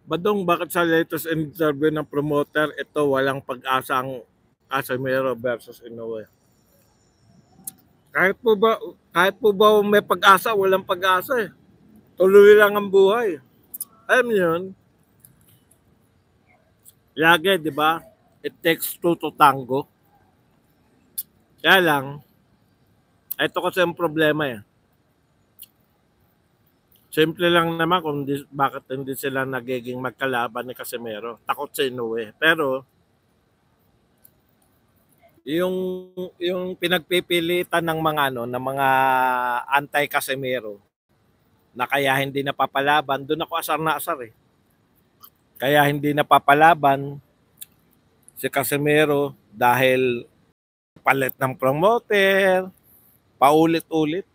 Badong, bakit sa latest interview ng promoter, ito walang pag-asa ang Casemiro versus Inoue? Kahit po ba, kahit po ba may pag-asa, walang pag-asa eh. Tuloy lang ang buhay. Alam niyo yun, lagi, di ba? It takes two to tango. Kaya lang, ito kasi ang problema eh. Simple lang naman kung bakit hindi sila nagiging magkalaban ni Casemiro. Takot si Inoue. Pero, yung pinagpipilitan ng mga ng mga anti-Casemiro na kaya hindi napapalaban, doon ako asar na asar eh. Kaya hindi napapalaban si Casemiro dahil palit ng promoter, paulit-ulit.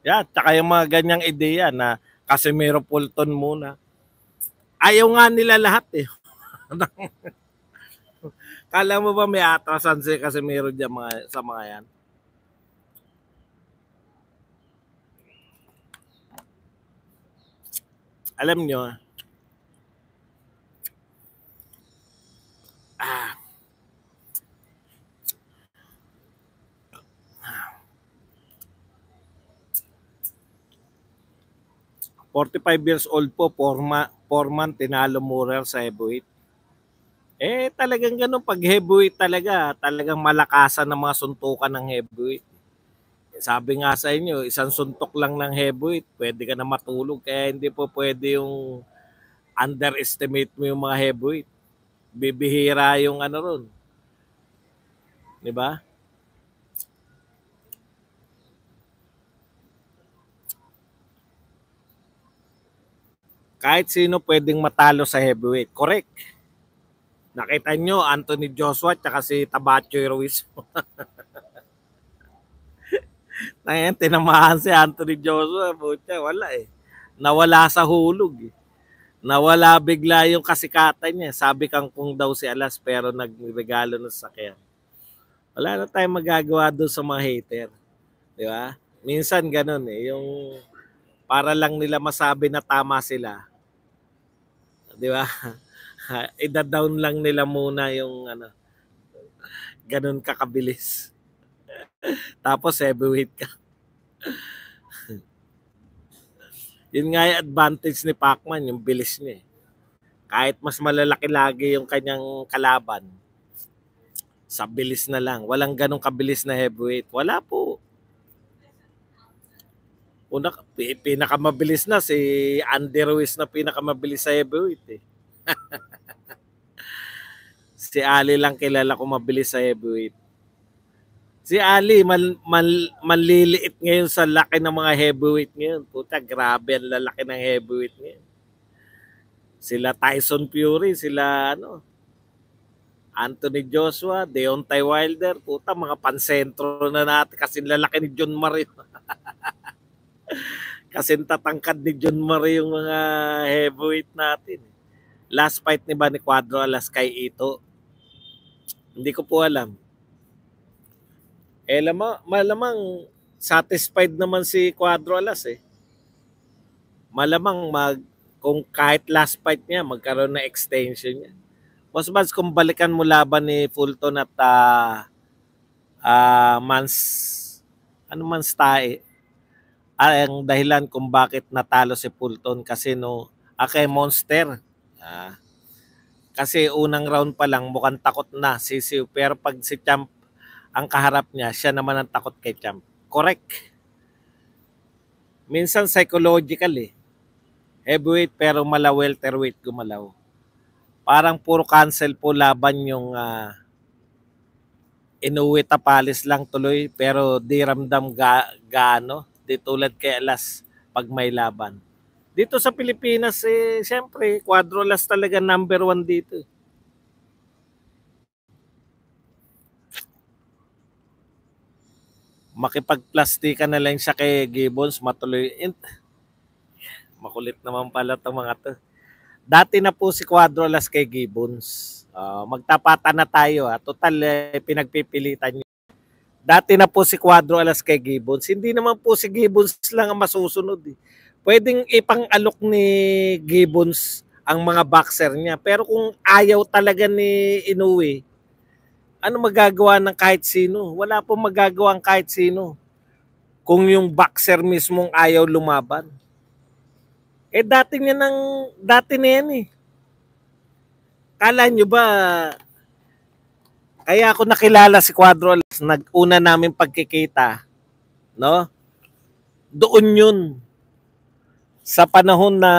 Yan, tsaka yung mga ganyang ideya na Casemiro Fulton muna. Ayaw nga nila lahat eh. Kala mo ba may atrasan si Casemiro dyan sa mga yan? Alam nyo, 45 years old po, Foreman tinalo Murrell sa heavyweight. Eh talagang ganun, pag heavyweight talagang malakasan ng mga suntukan ng heavyweight. Sabi nga sa inyo, isang suntok lang ng heavyweight, pwede ka na matulog. Kaya hindi po pwede yung underestimate mo yung mga heavyweight. Bibihira yung ron. Di ba? Kahit sino pwedeng matalo sa heavyweight. Correct. Nakita nyo, Anthony Joshua at si Tabacho Ruiz. Ngayon, tinamahan si Anthony Joshua. Butya, wala eh. Nawala sa hulog eh. Nawala bigla yung kasikatan niya. Sabi kang kung daw si Alas pero nagregalo ng sakyan. Wala na tayong magagawa doon sa mga hater. Di ba? Minsan ganun eh. Yung para lang nila masabi na tama sila. Di ba? Ida-down lang nila muna yung ganun kakabilis. Tapos heavyweight ka. Yun nga yung advantage ni Pacman, yung bilis niya. Kahit mas malalaki lagi yung kanyang kalaban, sa bilis na lang. Walang ganong kabilis na heavyweight. Wala po. Una, pinakamabilis na si Andy Ruiz na pinakamabilis sa heavyweight eh. Si Ali lang kilala ko mabilis sa heavyweight. Si Ali, manliliit ngayon sa laki ng mga heavyweight ngayon. Puta, grabe ang lalaki ng heavyweight ngayon. Sila Tyson Fury, sila Anthony Joshua, Deontay Wilder, puta, mga pansentro na natin kasi lalaki ni John Marie. Kasi tatangkad ni John Marie yung mga heavyweight natin. Last fight ni ba ni Cuadro Alas kay Ito? Hindi ko po alam. Eh, malamang satisfied naman si Cuadro Alas eh. Malamang kung kahit last fight niya, magkaroon na extension niya. Mas kung balikan mo laban ni Fulton at Mans tae, ang dahilan kung bakit natalo si Fulton kasi kay Monster. Kasi unang round pa lang mukhang takot na sisiw, pero pag si Champ ang kaharap niya, siya naman ang takot kay Champ. Correct. Minsan psychological eh. Heavyweight pero welterweight gumalaw. Parang puro cancel po laban yung Inoue Tapalis lang tuloy pero di ramdam gaano. Di tulad kay Alas pag may laban. Dito sa Pilipinas siyempre Cuadro Alas talaga number 1 dito. Makipagplastikan na lang siya kay Gibbons, matuloy. Makulit naman pala itong mga to. Dati na po si Cuadro Alas kay Gibbons. Magtapatan na tayo. Total, pinagpipilitan niyo. Dati na po si Cuadro Alas kay Gibbons. Hindi naman po si Gibbons lang ang masusunod. Eh. Pwedeng ipang-alok ni Gibbons ang mga boxer niya. Pero kung ayaw talaga ni Inoue, ano magagawa ng kahit sino? Wala pong magagawa ng kahit sino. Kung yung boxer mismong ayaw lumaban. Eh dati na yan eh. Kala nyo ba, kaya ako nakilala si Cuadro Alas, nag-una namin pagkikita, no? Doon yun, sa panahon na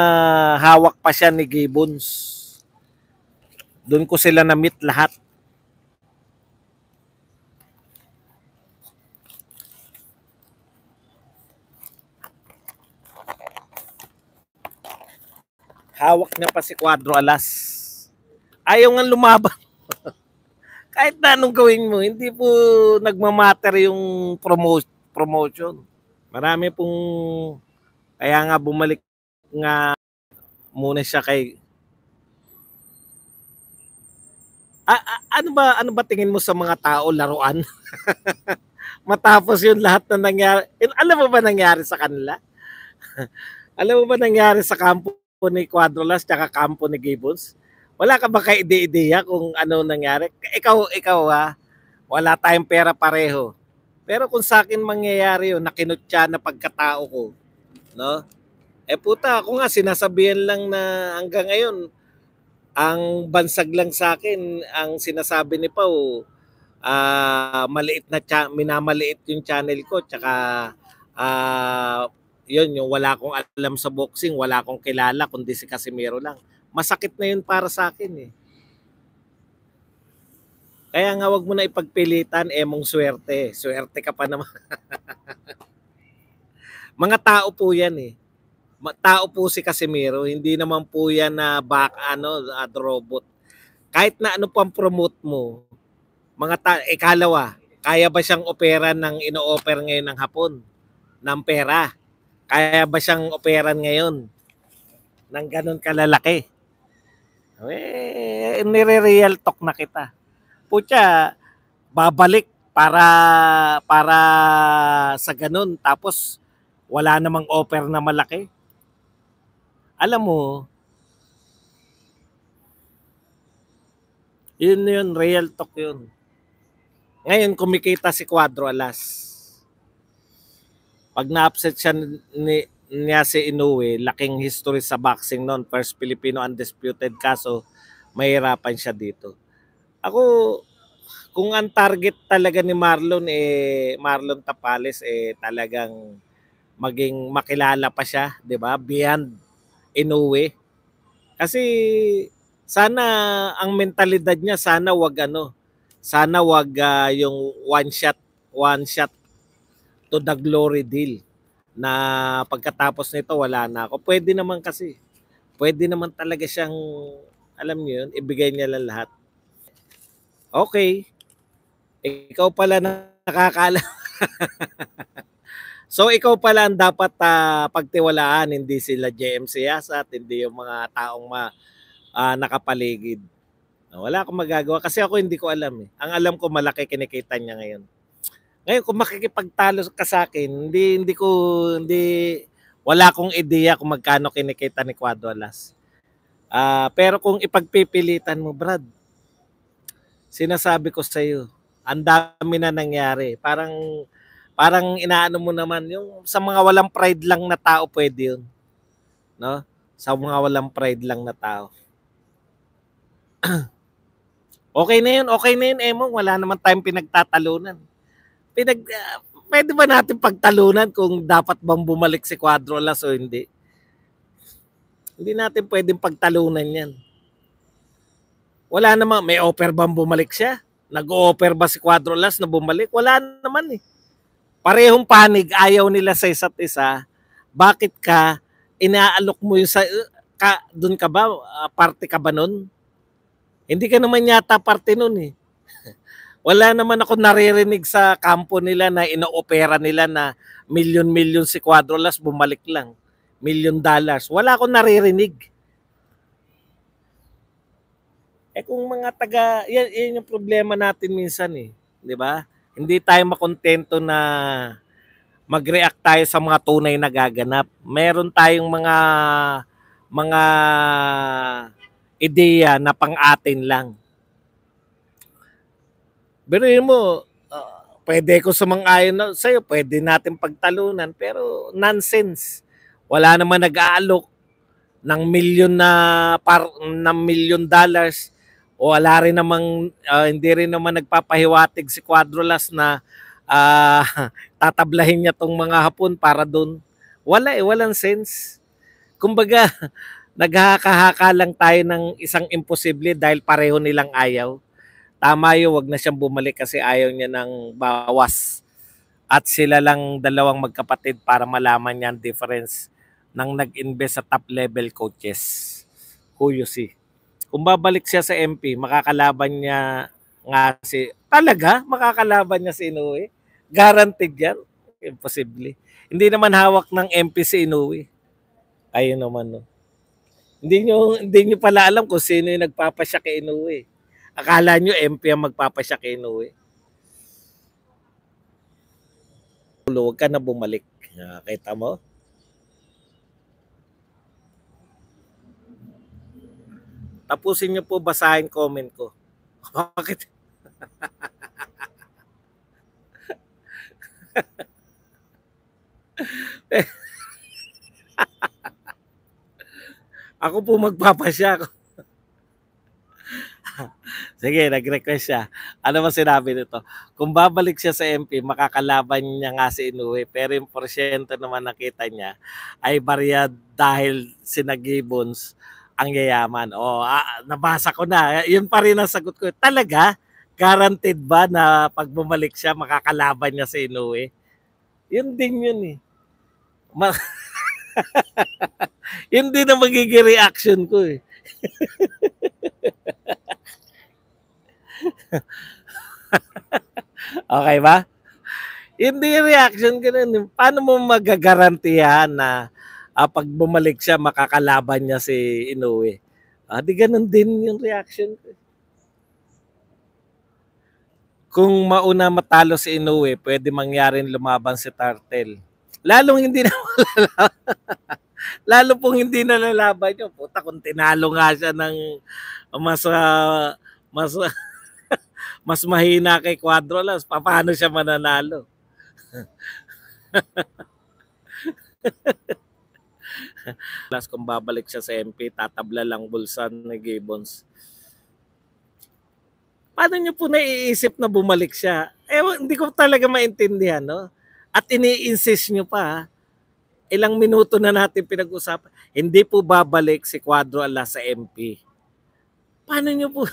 hawak pa siya ni Gibbons. Doon ko sila na-meet lahat. Hawak niya pa si Cuadro Alas. Ayaw nga lumaban. Kahit na anong gawin mo, hindi po nagmamatter yung promotion. Marami pong, kaya nga bumalik nga muna siya kay ano ba tingin mo sa mga tao laruan? Matapos yung lahat na nangyari. Alam mo ba nangyari sa kanila? Alam mo ba nangyari sa kampo ni Cuadrolas tsaka kampo ni Gibbons? Wala ka ba kay ide-ideya kung ano nangyari? Ikaw ha, wala tayong pera pareho. Pero kung sa akin mangyayari yun, nakinutya na pagkatao ko, no? Eh puta, ako nga sinasabihan lang na hanggang ngayon, ang bansag lang sa akin, ang sinasabi ni Pao, maliit na minamaliit yung channel ko, tsaka yun, yung wala akong alam sa boxing, wala akong kilala, kundi si Casimiro lang. Masakit na yun para sa akin eh. Kaya nga wag mo na ipagpilitan, mong swerte. Swerte ka pa naman. Mga tao po yan eh. Tao po si Casimiro, hindi naman po yan na robot. Kahit na ano pang promote mo, ikalawa, kaya ba siyang opera ng ino-offer ngayon ng Hapon ng pera? Kaya ba siyang operan ngayon ng ganun kalalaki? Nire-real talk na kita. Putya, babalik para sa ganun. Tapos, wala namang offer na malaki. Alam mo, yun, real talk yun. Ngayon, kumikita si Cuadro Alas. Pag na-upset siya niya si Inoue, laking history sa boxing noon. First Filipino undisputed, kaso mahirapan siya dito. Ako, kung ang target talaga ni Marlon Tapales, talagang maging makilala pa siya, di ba? Beyond Inoue. Kasi sana ang mentalidad niya, sana wag yung one shot to the glory deal na pagkatapos nito wala na ako. Pwede naman kasi. Pwede naman talaga siyang, alam niyo yun, ibigay niya lang lahat. Okay. Ikaw pala nakakaalam. So ikaw pala ang dapat pagtiwalaan, hindi sila JMC Yasat, hindi yung mga taong nakapaligid. Wala akong magagawa kasi ako hindi ko alam eh. Ang alam ko malaki kinikita niya ngayon. Ngayon kung makikipagtalo ka sa akin, wala akong ideya kung magkano kinikita ni Cuadro Alas. Pero kung ipagpipilitan mo, Brad, sinasabi ko sa iyo, ang dami na nangyari. Parang inaano mo naman yung sa mga walang pride lang na tao pwede yun. No? Sa mga walang pride lang na tao. Okay na yun, Emong. Wala naman tayong pinagtatalunan. Pwede ba natin pagtalunan kung dapat bang bumalik si Cuadro Alas o hindi? Hindi natin pwedeng pagtalunan yan. Wala naman, may offer bang bumalik siya? Nag-o-offer ba si Cuadro Alas na bumalik? Wala naman eh. Parehong panig, ayaw nila sa isa't isa. Bakit ka inaalok mo yung doon ka ba? Parte ka ba nun? Hindi ka naman yata parte nun eh. Wala naman ako naririnig sa kampo nila na ino-opera nila na milyon-milyon si Cuadro Alas, bumalik lang. $1 million. Wala akong naririnig. Kung mga yan yung problema natin minsan eh. Di ba? Hindi tayo makontento na mag-react tayo sa mga tunay na gaganap. Meron tayong mga ideya na pang-atin lang. Biruin mo, pwede ko sumang-ayon sa'yo, pwede natin pagtalunan, pero nonsense. Wala naman nag-aalok ng ng milyon dollars, o wala rin namang hindi rin naman nagpapahiwatig si Quadrolas na uh, tatablahin niya tong mga Hapon para doon. Walang sense. Kumbaga, naghahaka-haka lang tayo ng isang imposible dahil pareho nilang ayaw. Tama yun, wag na siyang bumalik kasi ayaw niya ng bawas. At sila lang dalawang magkapatid para malaman niya ang difference ng nag-invest sa top level coaches. Who you see. Kung babalik siya sa MP, makakalaban niya nga talaga, makakalaban niya si Inoue. Guaranteed yan. Imposible. Hindi naman hawak ng MP si Inoue. Ayun naman, no. Hindi nyo pala alam kung sino yung nagpapasya kay Inoue. Akala nyo MP ang magpapasya kay Inoue. Huwag ka na bumalik. Kita mo? Tapusin nyo po basahin comment ko. Bakit? Ako po magpapasya. Sige, nag-request siya. Ano ba sinabi nito? Kung babalik siya sa MP, makakalaban niya nga si Inoue, pero yung porsyento naman nakita niya ay barya dahil sina Gibbons ang yayaman. Nabasa ko na. Yun pa rin ang sagot ko. Talaga? Guaranteed ba na pag bumalik siya, makakalaban niya si Inoue? Yun din yun eh. Yun din ang magiging reaction ko eh. Okay ba? Hindi reaction ganun. Paano mo magagarantihan na pag bumalik siya, makakalaban niya si Inoue? Di ganun din yung reaction ko. Kung mauna matalo si Inoue, pwede mangyaring lumaban si Turtle. Lalong hindi na lalo pong hindi na lalaban yun. Puta, kung tinalo nga siya ng mas mahina kay Quadrolas, paano siya mananalo? Kung babalik siya sa MP, tatabla lang bulsa ni Gibbons. Paano niyo po naiisip na bumalik siya? Hindi ko talaga maintindihan, no? At ini-insist niyo pa, ilang minuto na natin pinag-usapan, hindi po babalik si Quadrolas sa MP. Paano niyo po?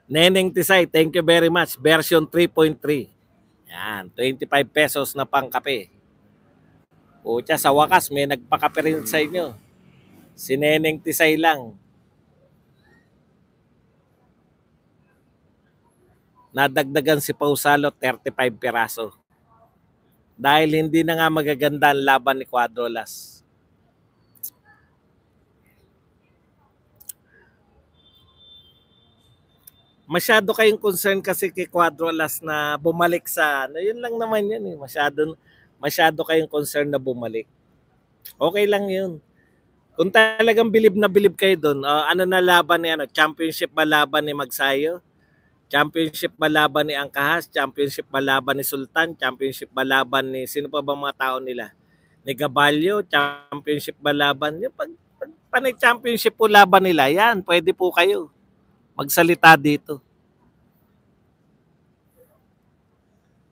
Neneng Tisay, thank you very much. Version 3.3. Yan, 25 pesos na pangkape. Pucha, sa wakas may nagpakape rin sa inyo. Si Neneng Tisay lang. Nadagdagan si Pausalo 35 piraso. Dahil hindi na nga magaganda ang laban ni Quadrolas. Masyado kayong concern kasi kay Quadrolas na bumalik sa yun lang naman yun eh. Masyado kayong concern na bumalik. Okay lang yun. Kung talagang bilib na bilib kayo doon, ano na laban ni championship ba laban ni Magsayo? Championship ba laban ni Angkahas? Championship ba laban ni Sultan? Championship ba laban ni sino pa ba mga tao nila? Ni Gabalyo? Championship ba laban? Yung pag championship po laban nila, yan, pwede po kayo magsalita dito.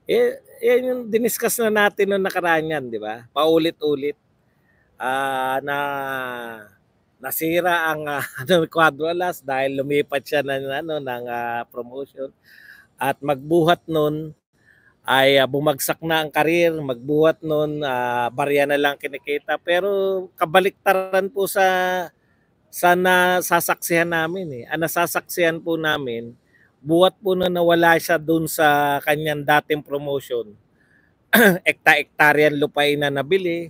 Yan yung diniscuss na natin noong nakaraan yan, di ba? Paulit-ulit. Na nasira ang Quadrolas dahil lumipat siya ng promotion at magbuhat nun ay bumagsak na ang karir, magbuhat nun barya na lang kinikita, pero kabaliktaran po sa nasasaksihan namin eh. Ang nasasaksihan po namin, buhat po na nawala siya dun sa kanyang dating promotion. Ekta-ektaryan lupain na nabili,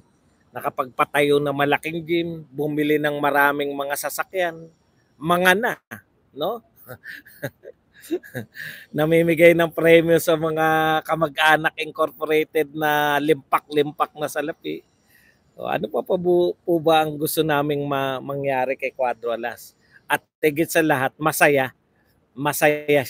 nakapagpatayo na malaking gym, bumili ng maraming mga sasakyan, mga na, no? Namimigay ng premyo sa mga kamag-anak incorporated na limpak-limpak na salapi. O, ano po ba ang gusto naming mangyari kay Quadro Alas? At higit sa lahat, masaya. Masaya siya.